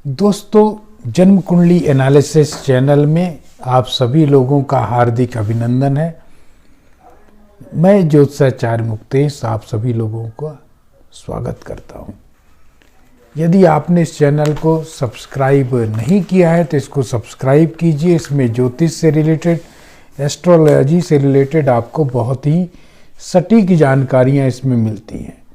दोस्तों, जन्म कुंडली एनालिसिस चैनल में आप सभी लोगों का हार्दिक अभिनंदन है। मैं ज्योतिषाचार्य मुक्तेश आप सभी लोगों का स्वागत करता हूं। यदि आपने इस चैनल को सब्सक्राइब नहीं किया है तो इसको सब्सक्राइब कीजिए। इसमें ज्योतिष से रिलेटेड, एस्ट्रोलॉजी से रिलेटेड आपको बहुत ही सटीक जानकारियां इसमें मिलती हैं।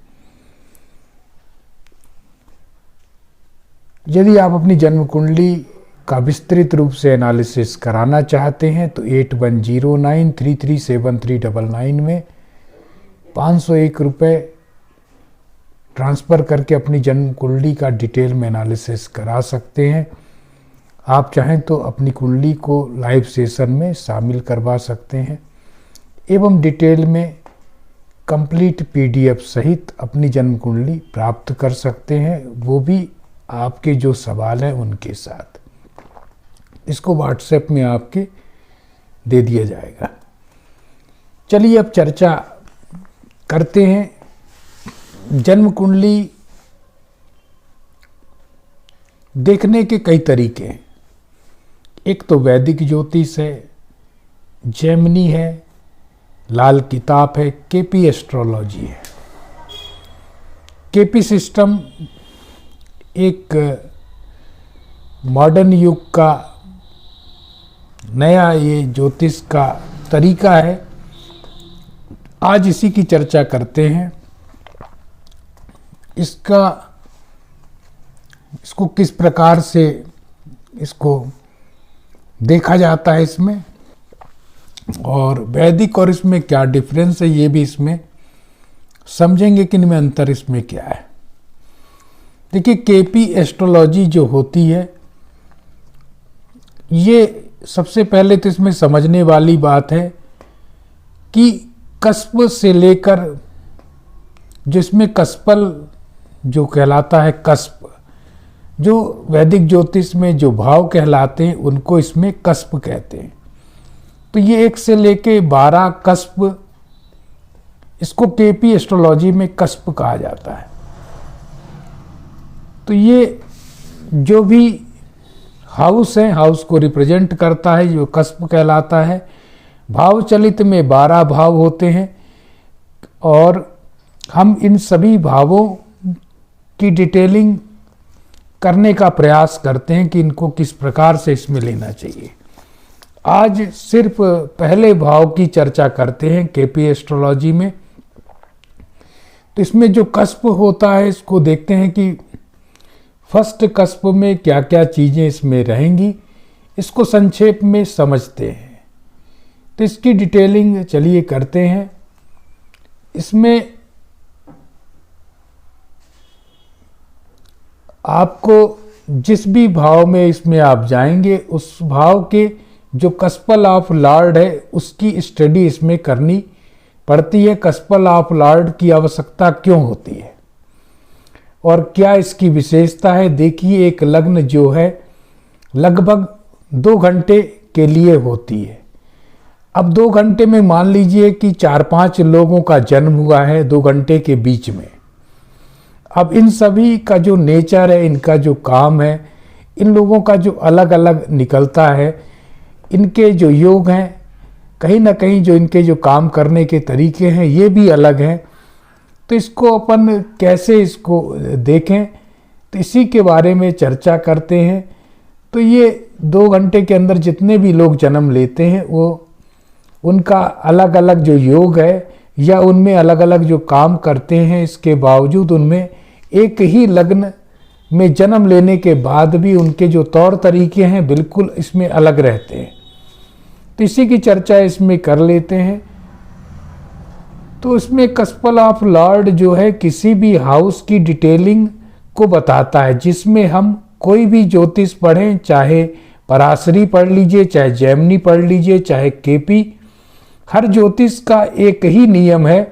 यदि आप अपनी जन्म कुंडली का विस्तृत रूप से एनालिसिस कराना चाहते हैं तो 8109337399 में 501 रुपये ट्रांसफ़र करके अपनी जन्म कुंडली का डिटेल में एनालिसिस करा सकते हैं। आप चाहें तो अपनी कुंडली को लाइव सेशन में शामिल करवा सकते हैं एवं डिटेल में कंप्लीट PDF सहित अपनी जन्म कुंडली प्राप्त कर सकते हैं, वो भी आपके जो सवाल हैं उनके साथ। इसको WhatsApp में आपके दे दिया जाएगा। चलिए अब चर्चा करते हैं। जन्म कुंडली देखने के कई तरीके हैं। एक तो वैदिक ज्योतिष है, जेमिनी है, लाल किताब है, KP एस्ट्रोलॉजी है। KP सिस्टम एक मॉडर्न युग का नया ये ज्योतिष का तरीका है। आज इसी की चर्चा करते हैं। इसको किस प्रकार से इसको देखा जाता है इसमें, और वैदिक और इसमें क्या डिफरेंस है ये भी इसमें समझेंगे कि इनमें अंतर इसमें क्या है। देखिए, KP एस्ट्रोलॉजी जो होती है, ये सबसे पहले तो इसमें समझने वाली बात है कि कस्प से लेकर जो इसमें कस्पल जो कहलाता है, कस्प जो वैदिक ज्योतिष में जो भाव कहलाते हैं उनको इसमें कस्प कहते हैं। तो ये 1 से लेके 12 कस्प, इसको KP एस्ट्रोलॉजी में कस्प कहा जाता है। तो ये जो भी हाउस है, हाउस को रिप्रेजेंट करता है, जो कस्प कहलाता है। भाव चलित में 12 भाव होते हैं और हम इन सभी भावों की डिटेलिंग करने का प्रयास करते हैं कि इनको किस प्रकार से इसमें लेना चाहिए। आज सिर्फ पहले भाव की चर्चा करते हैं KP एस्ट्रोलॉजी में। तो इसमें जो कस्प होता है इसको देखते हैं कि फर्स्ट कस्प में क्या क्या चीज़ें इसमें रहेंगी, इसको संक्षेप में समझते हैं। तो इसकी डिटेलिंग चलिए करते हैं। इसमें आपको जिस भी भाव में इसमें आप जाएंगे उस भाव के जो कस्पल ऑफ लॉर्ड है उसकी स्टडी इसमें करनी पड़ती है। कस्पल ऑफ लॉर्ड की आवश्यकता क्यों होती है और क्या इसकी विशेषता है। देखिए, एक लग्न जो है लगभग 2 घंटे के लिए होती है। अब 2 घंटे में मान लीजिए कि 4-5 लोगों का जन्म हुआ है 2 घंटे के बीच में। अब इन सभी का जो नेचर है, इनका जो काम है, इन लोगों का जो अलग अलग निकलता है, इनके जो योग हैं, कहीं ना कहीं जो इनके जो काम करने के तरीके हैं ये भी अलग हैं। तो इसको अपन कैसे इसको देखें, तो इसी के बारे में चर्चा करते हैं। तो ये 2 घंटे के अंदर जितने भी लोग जन्म लेते हैं वो उनका अलग अलग जो योग है या उनमें अलग अलग जो काम करते हैं, इसके बावजूद उनमें एक ही लग्न में जन्म लेने के बाद भी उनके जो तौर तरीके हैं बिल्कुल इसमें अलग रहते हैं। तो इसी की चर्चा इसमें कर लेते हैं। तो इसमें कस्पल ऑफ लॉर्ड जो है किसी भी हाउस की डिटेलिंग को बताता है, जिसमें हम कोई भी ज्योतिष पढ़ें, चाहे पराशरी पढ़ लीजिए, चाहे जेमिनी पढ़ लीजिए, चाहे KP, हर ज्योतिष का एक ही नियम है।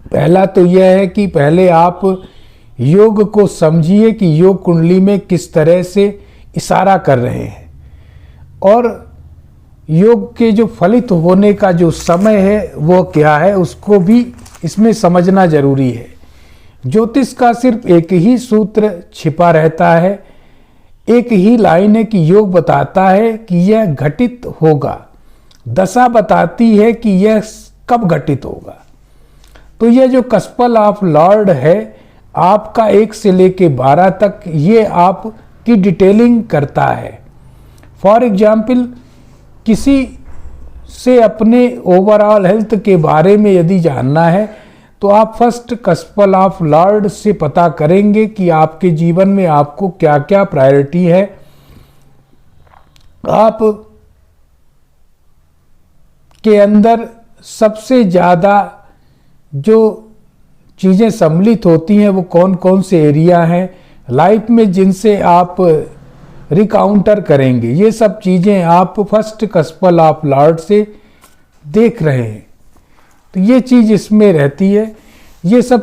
पहला तो यह है कि पहले आप योग को समझिए कि योग कुंडली में किस तरह से इशारा कर रहे हैं और योग के जो फलित होने का जो समय है वो क्या है, उसको भी इसमें समझना जरूरी है। ज्योतिष का सिर्फ एक ही सूत्र छिपा रहता है एक ही लाइन है कि योग बताता है कि यह घटित होगा, दशा बताती है कि यह कब घटित होगा। तो यह जो कस्पल ऑफ लॉर्ड है आपका 1 से लेके 12 तक, ये आपकी डिटेलिंग करता है। फॉर एग्जाम्पल किसी से अपने ओवरऑल हेल्थ के बारे में यदि जानना है तो आप फर्स्ट कस्पल ऑफ लॉर्ड से पता करेंगे कि आपके जीवन में आपको क्या क्या प्रायोरिटी है। आप के अंदर सबसे ज़्यादा जो चीज़ें सम्मिलित होती हैं वो कौन कौन से एरिया हैं लाइफ में जिनसे आप रिकाउंटर करेंगे, ये सब चीज़ें आप फर्स्ट कस्पल ऑफ लॉर्ड से देख रहे हैं। तो ये चीज़ इसमें रहती है। ये सब